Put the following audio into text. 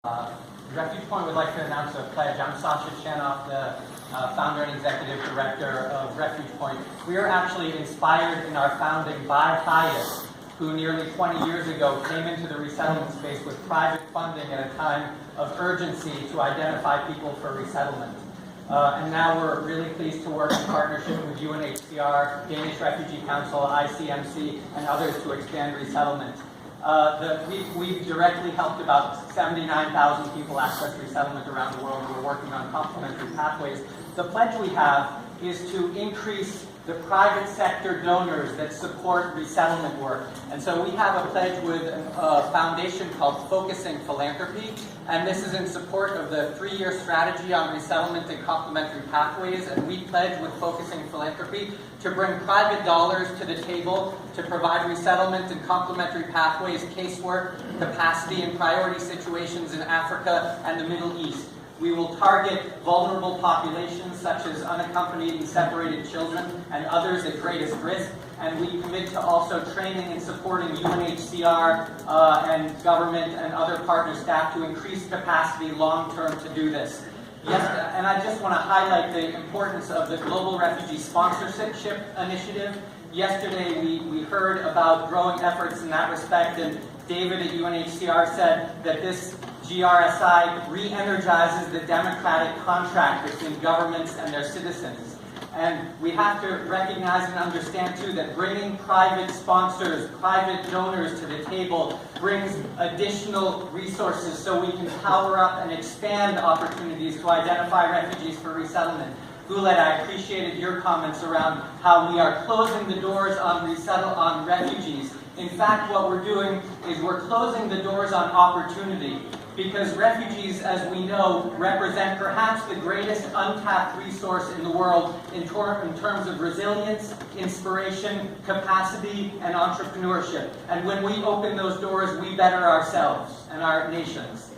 RefugePoint would like to announce a pledge. I'm Sasha Chanoff, the founder and executive director of RefugePoint. We are actually inspired in our founding by Hyatt, who nearly 20 years ago came into the resettlement space with private funding at a time of urgency to identify people for resettlement. And now we're really pleased to work in partnership with UNHCR, Danish Refugee Council, ICMC, and others to expand resettlement. We've directly helped about 79,000 people access resettlement around the world. We're working on complementary pathways. The pledge we have is to increase the private sector donors that support resettlement work. And so we have a pledge with a foundation called Focusing Philanthropy, and this is in support of the 3-year strategy on resettlement and complementary pathways. And we pledge with Focusing Philanthropy to bring private dollars to the table to provide resettlement and complementary pathways, casework, capacity, and priority situations in Africa and the Middle East. We will target vulnerable populations such as unaccompanied and separated children and others at greatest risk. And we commit to also training and supporting UNHCR and government and other partner staff to increase capacity long-term to do this. Yes, and I just want to highlight the importance of the Global Refugee Sponsorship Initiative. Yesterday we heard about growing efforts in that respect, and David at UNHCR said that this GRSI re-energizes the democratic contract between governments and their citizens. And we have to recognize and understand, too, that bringing private sponsors, private donors to the table brings additional resources so we can power up and expand opportunities to identify refugees for resettlement. Guled, I appreciated your comments around how we are closing the doors on refugees. In fact, what we're doing is we're closing the doors on opportunity, because refugees, as we know, represent perhaps the greatest untapped resource in the world in terms of resilience, inspiration, capacity, and entrepreneurship. And when we open those doors, we better ourselves and our nations.